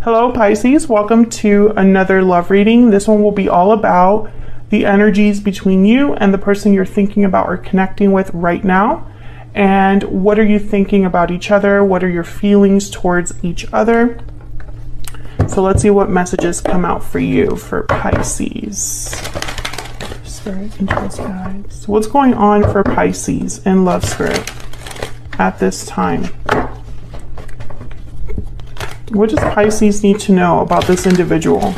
Hello Pisces, welcome to another love reading. This one will be all about the energies between you and the person you're thinking about or connecting with right now. And what are you thinking about each other? What are your feelings towards each other? So let's see what messages come out for you for Pisces. Spirit, angels, guides. So what's going on for Pisces in love, spirit, at this time? What does Pisces need to know about this individual?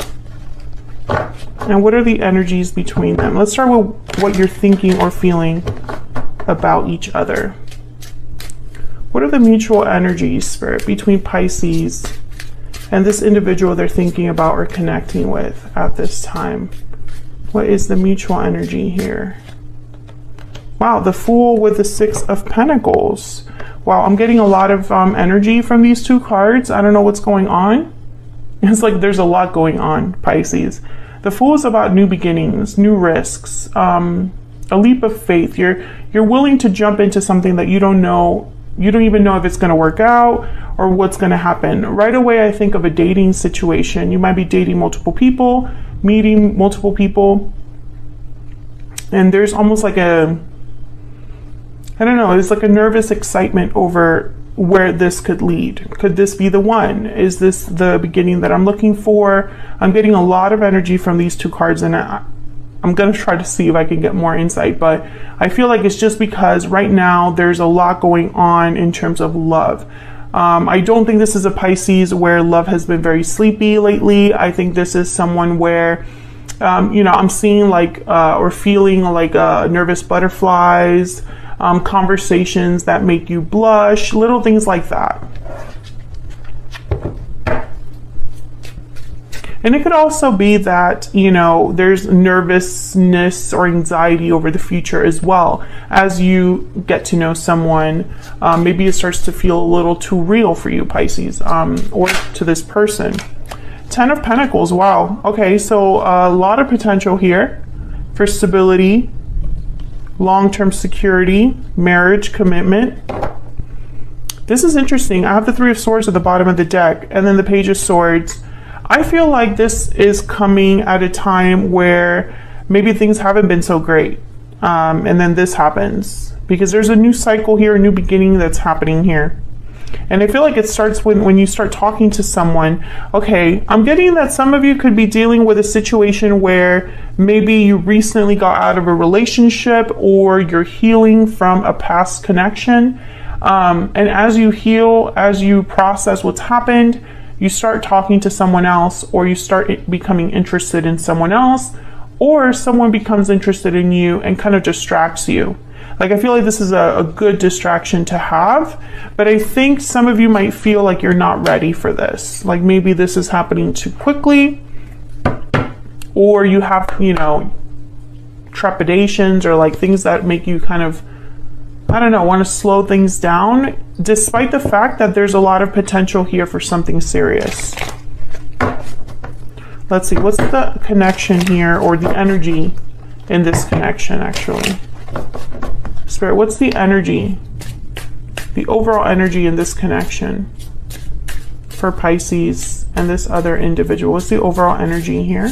And what are the energies between them? Let's start with what you're thinking or feeling about each other. What are the mutual energies, spirit, between Pisces and this individual they're thinking about or connecting with at this time? What is the mutual energy here? Wow, the Fool with the Six of Pentacles. Wow, I'm getting a lot of energy from these two cards. I don't know what's going on. It's like there's a lot going on, Pisces. The Fool is about new beginnings, new risks, a leap of faith. You're willing to jump into something that you don't know. You don't even know if it's going to work out or what's going to happen. Right away, I think of a dating situation. You might be dating multiple people, meeting multiple people, and there's almost like I don't know, it's like a nervous excitement over where this could lead. Could this be the one? Is this the beginning that I'm looking for? I'm getting a lot of energy from these two cards, and I'm going to try to see if I can get more insight, but I feel like it's just because right now there's a lot going on in terms of love. I don't think this is a Pisces where love has been very sleepy lately. I think this is someone where, I'm seeing like, or feeling like nervous butterflies, conversations that make you blush, little things like that. And it could also be that, there's nervousness or anxiety over the future as well. As you get to know someone, maybe it starts to feel a little too real for you, Pisces, or to this person. Ten of Pentacles, wow. Okay, so a lot of potential here for stability, long-term security, marriage, commitment. This is interesting. I have the Three of Swords at the bottom of the deck and then the Page of Swords. I feel like this is coming at a time where maybe things haven't been so great. And then this happens because there's a new cycle here, a new beginning that's happening here. And I feel like it starts when you start talking to someone. Okay, I'm getting that some of you could be dealing with a situation where maybe you recently got out of a relationship or you're healing from a past connection. And as you heal, as you process what's happened, you start talking to someone else, or you start becoming interested in someone else, or someone becomes interested in you and kind of distracts you. Like, I feel like this is a good distraction to have, but I think some of you might feel like you're not ready for this. Like maybe this is happening too quickly, or you have, trepidations or like things that make you kind of, I don't know, want to slow things down, despite the fact that there's a lot of potential here for something serious. Let's see, what's the connection here, or the energy in this connection, actually? Spirit, what's the energy, the overall energy in this connection for Pisces and this other individual? What's the overall energy here?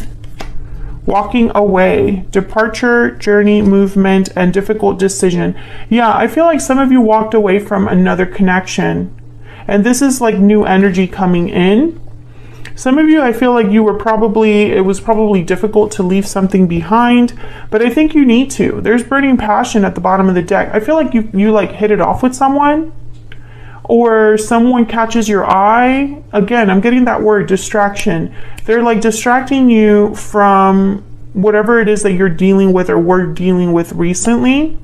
Walking away, departure, journey, movement, and difficult decision. Yeah, I feel like some of you walked away from another connection, and this is like new energy coming in. Some of you, I feel like it was probably difficult to leave something behind, but I think you need to. There's burning passion at the bottom of the deck. I feel like you like hit it off with someone, or someone catches your eye. Again, I'm getting that word, distraction. They're like distracting you from whatever it is that you're dealing with or were dealing with recently.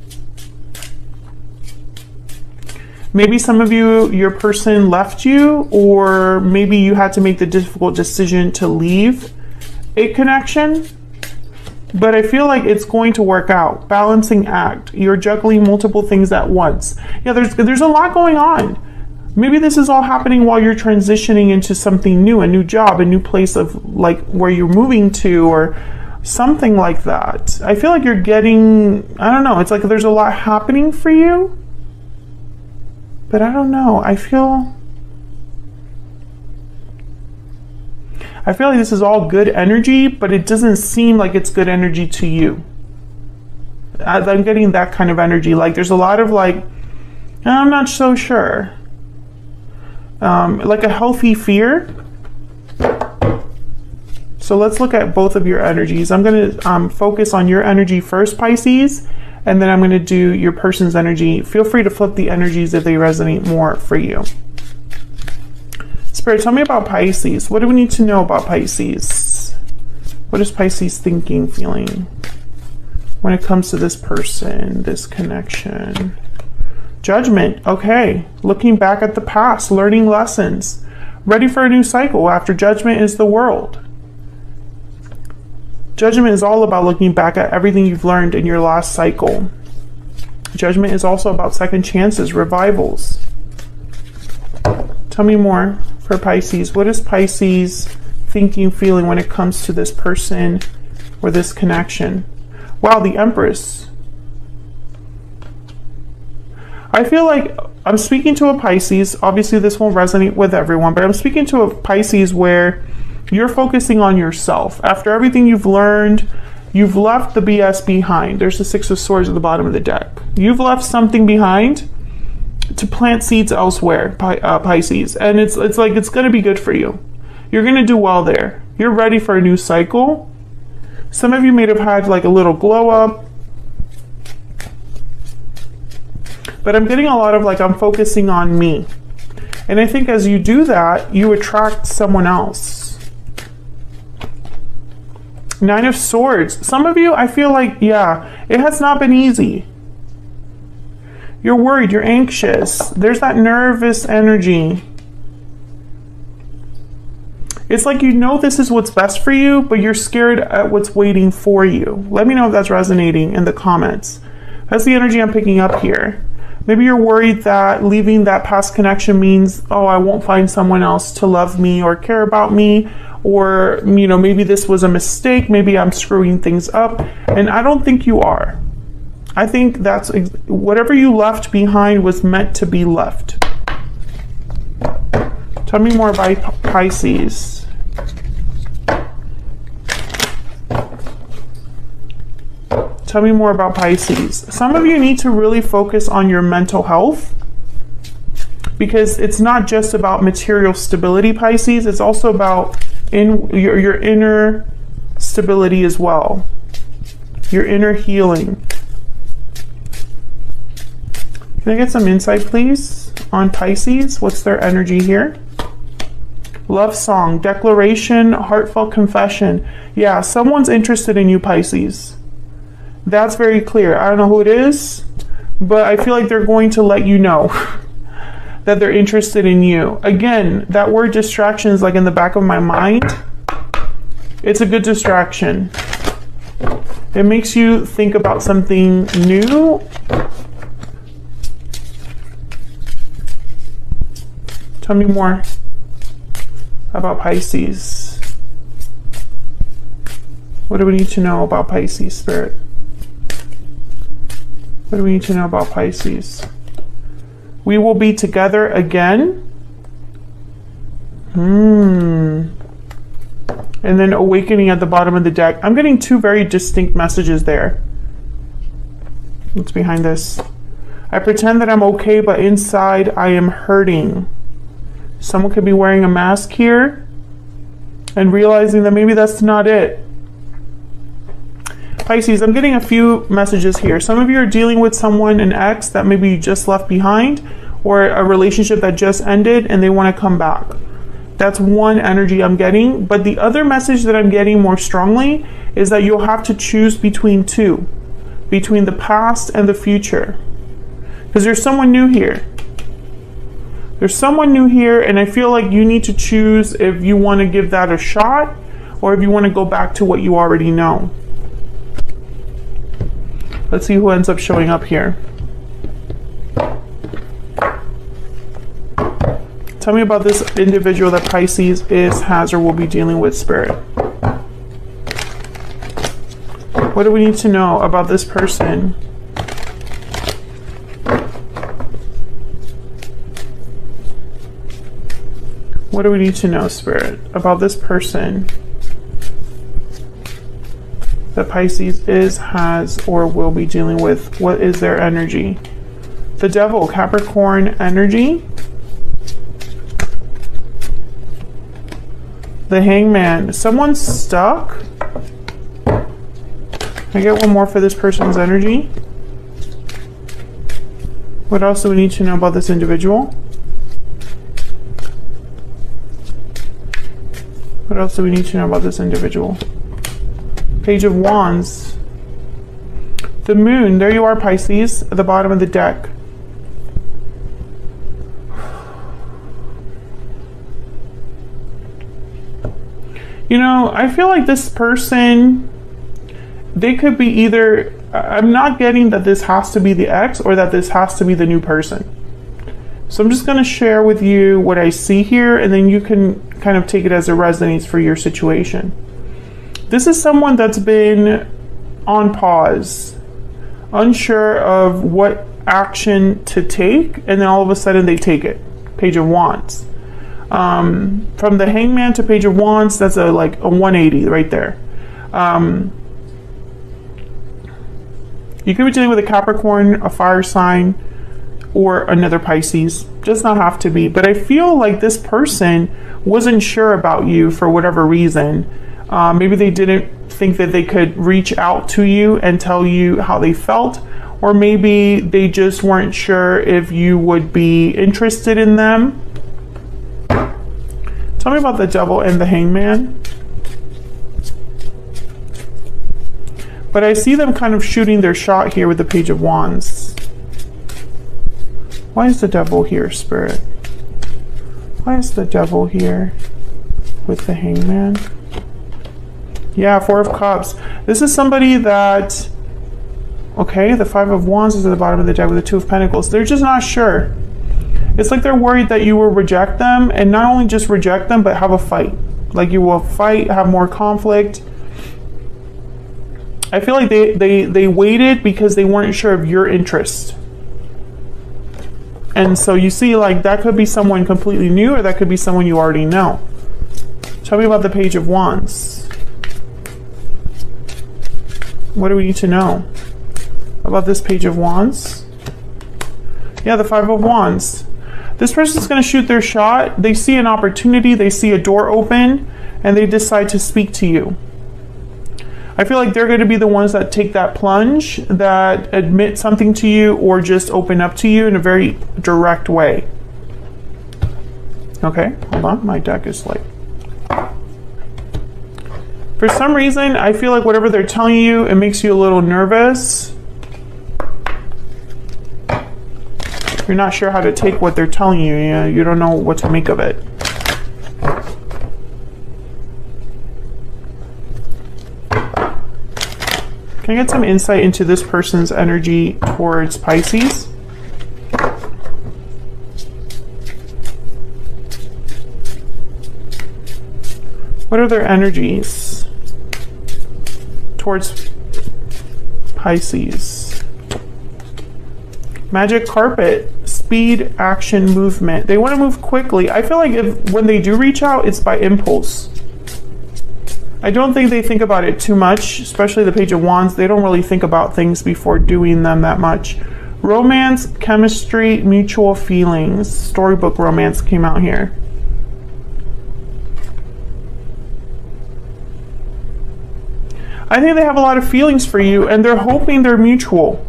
Maybe some of you, your person left you, or maybe you had to make the difficult decision to leave a connection. But I feel like it's going to work out. Balancing act. You're juggling multiple things at once. Yeah, there's a lot going on. Maybe this is all happening while you're transitioning into something new, a new job, a new place of like where you're moving to, or something like that. I feel like you're getting, I don't know, it's like there's a lot happening for you. But I don't know, I feel I feel like this is all good energy, but it doesn't seem like it's good energy to you. I'm getting that kind of energy. Like there's a lot of like, I'm not so sure. Like a healthy fear. So let's look at both of your energies. I'm going to focus on your energy first, Pisces, and then I'm going to do your person's energy. Feel free to flip the energies if they resonate more for you. Spirit, tell me about Pisces. What do we need to know about Pisces? What is Pisces thinking, feeling when it comes to this person, this connection? Judgment. Okay. Looking back at the past, learning lessons. Ready for a new cycle. After judgment is the world. Judgment is all about looking back at everything you've learned in your last cycle. Judgment is also about second chances, revivals. Tell me more for Pisces. What is Pisces thinking, feeling when it comes to this person or this connection? Wow, the Empress. I feel like I'm speaking to a Pisces. Obviously, this won't resonate with everyone, but I'm speaking to a Pisces where you're focusing on yourself. After everything you've learned, you've left the BS behind. There's the Six of Swords at the bottom of the deck. You've left something behind to plant seeds elsewhere, Pisces. And it's like it's going to be good for you. You're going to do well there. You're ready for a new cycle. Some of you may have had like a little glow up. But I'm getting a lot of like, I'm focusing on me. And I think as you do that, you attract someone else. Nine of Swords. Some of you, I feel like, yeah, it has not been easy. You're worried, you're anxious. There's that nervous energy. It's like you know this is what's best for you, but you're scared at what's waiting for you. Let me know if that's resonating in the comments. That's the energy I'm picking up here. Maybe you're worried that leaving that past connection means, oh, I won't find someone else to love me or care about me. Or, you know, maybe this was a mistake. Maybe I'm screwing things up. And I don't think you are. I think that's whatever you left behind was meant to be left. Tell me more about Pisces. Tell me more about Pisces. Some of you need to really focus on your mental health, because it's not just about material stability, Pisces. It's also about your inner stability as well. Your inner healing. Can I get some insight, please, on Pisces? What's their energy here? Love song, declaration, heartfelt confession. Yeah, someone's interested in you, Pisces. That's very clear. I don't know who it is, but I feel like they're going to let you know that they're interested in you. Again, that word distraction is like in the back of my mind. It's a good distraction. It makes you think about something new. Tell me more about Pisces. What do we need to know about Pisces, Spirit? What do we need to know about Pisces? We will be together again. And then awakening at the bottom of the deck. I'm getting two very distinct messages there. What's behind this? I pretend that I'm okay, but inside I am hurting. Someone could be wearing a mask here and realizing that maybe that's not it. Pisces, I'm getting a few messages here. Some of you are dealing with someone, an ex that maybe you just left behind, or a relationship that just ended and they want to come back. That's one energy I'm getting. But the other message that I'm getting more strongly is that you'll have to choose between two, between the past and the future. Because there's someone new here. There's someone new here, and I feel like you need to choose if you want to give that a shot or if you want to go back to what you already know. Let's see who ends up showing up here. Tell me about this individual that Pisces has, or will be dealing with, Spirit. What do we need to know about this person? What do we need to know, Spirit, about this person that Pisces is, has, or will be dealing with? What is their energy? The Devil, Capricorn energy. The Hangman. Someone's stuck. I get one more for this person's energy. What else do we need to know about this individual? What else do we need to know about this individual? Page of Wands. The Moon. There you are, Pisces, at the bottom of the deck. You know, I feel like this person, they could be either, I'm not getting that this has to be the ex or that this has to be the new person. So I'm just going to share with you what I see here, and then you can kind of take it as it resonates for your situation. This is someone that's been on pause, unsure of what action to take, and then all of a sudden they take it. Page of Wands. From the Hangman to Page of Wands, that's like a 180 right there. You could be dealing with a Capricorn, a fire sign, or another Pisces. Does not have to be. But I feel like this person wasn't sure about you for whatever reason. Maybe they didn't think that they could reach out to you and tell you how they felt. Or maybe they just weren't sure if you would be interested in them. Tell me about the Devil and the Hangman. But I see them kind of shooting their shot here with the Page of Wands. Why is the Devil here, Spirit? Why is the Devil here with the Hangman? Yeah, Four of Cups. This is somebody that, okay, the Five of Wands is at the bottom of the deck with the Two of Pentacles. They're just not sure. It's like they're worried that you will reject them, and not only just reject them, but have a fight. Like you will fight, have more conflict. I feel like they waited because they weren't sure of your interest. And so you see, like, that could be someone completely new, or that could be someone you already know. Tell me about the Page of Wands. What do we need to know about this Page of Wands? Yeah, the Five of Wands. This person's going to shoot their shot. They see an opportunity, they see a door open, and they decide to speak to you. I feel like they're going to be the ones that take that plunge, that admit something to you, or just open up to you in a very direct way. Okay, hold on. My deck is like... For some reason, I feel like whatever they're telling you, it makes you a little nervous. You're not sure how to take what they're telling you. You don't know what to make of it. Can I get some insight into this person's energy towards Pisces? What are their energies towards Pisces? Magic carpet, speed, action, movement. They want to move quickly. I feel like when they do reach out, it's by impulse. I don't think they think about it too much, especially the Page of Wands. They don't really think about things before doing them that much. Romance, chemistry, mutual feelings. Storybook romance came out here. I think they have a lot of feelings for you, and they're hoping they're mutual.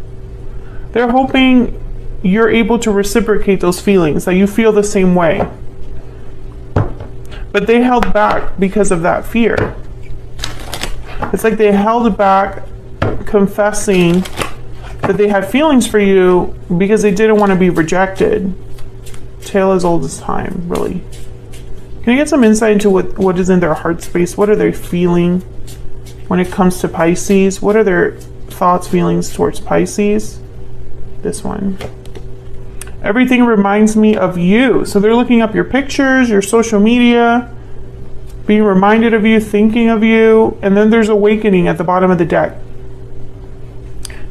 They're hoping you're able to reciprocate those feelings, that you feel the same way. But they held back because of that fear. It's like they held back confessing that they had feelings for you because they didn't want to be rejected. Tale as old as time, really. Can you get some insight into what is in their heart space? What are they feeling when it comes to Pisces? What are their thoughts, feelings towards Pisces? This one. Everything reminds me of you. So they're looking up your pictures, your social media, being reminded of you, thinking of you, and then there's awakening at the bottom of the deck.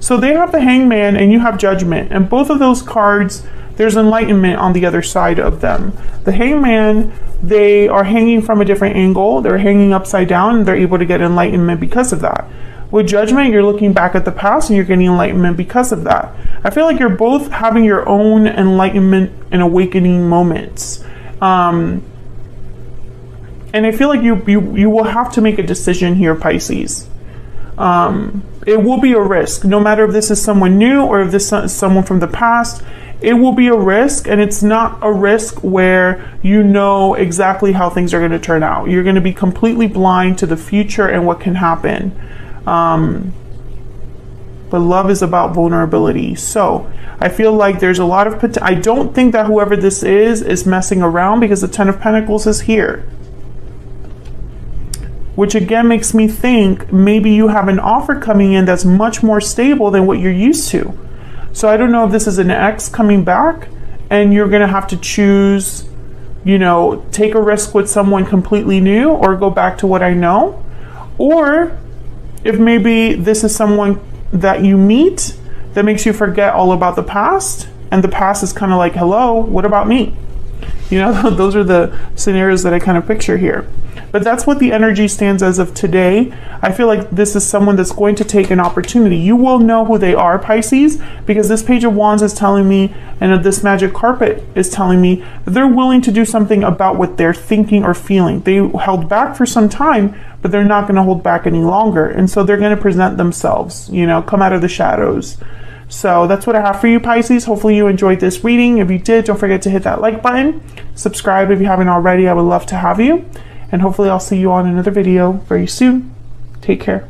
So they have the Hangman and you have Judgment, and both of those cards, there's enlightenment on the other side of them. The Hangman, they are hanging from a different angle. They're hanging upside down, and they're able to get enlightenment because of that. With Judgment, you're looking back at the past and you're getting enlightenment because of that. I feel like you're both having your own enlightenment and awakening moments. And I feel like you will have to make a decision here, Pisces. It will be a risk, no matter if this is someone new or if this is someone from the past. It will be a risk, and it's not a risk where you know exactly how things are going to turn out. You're going to be completely blind to the future and what can happen. But love is about vulnerability. So I feel like there's a lot of I don't think that whoever this is messing around, because the Ten of Pentacles is here. Which again makes me think maybe you have an offer coming in that's much more stable than what you're used to. So I don't know if this is an ex coming back and you're going to have to choose, you know, take a risk with someone completely new or go back to what I know. Or if maybe this is someone that you meet that makes you forget all about the past, and the past is kind of like, hello, what about me? You know, those are the scenarios that I kind of picture here. But that's what the energy stands as of today. I feel like this is someone that's going to take an opportunity. You will know who they are, Pisces, because this Page of Wands is telling me, and this Magic Carpet is telling me, that they're willing to do something about what they're thinking or feeling. They held back for some time, but they're not going to hold back any longer. And so they're going to present themselves, you know, come out of the shadows. So that's what I have for you, Pisces. Hopefully you enjoyed this reading. If you did, don't forget to hit that like button. Subscribe if you haven't already. I would love to have you. And hopefully I'll see you on another video very soon. Take care.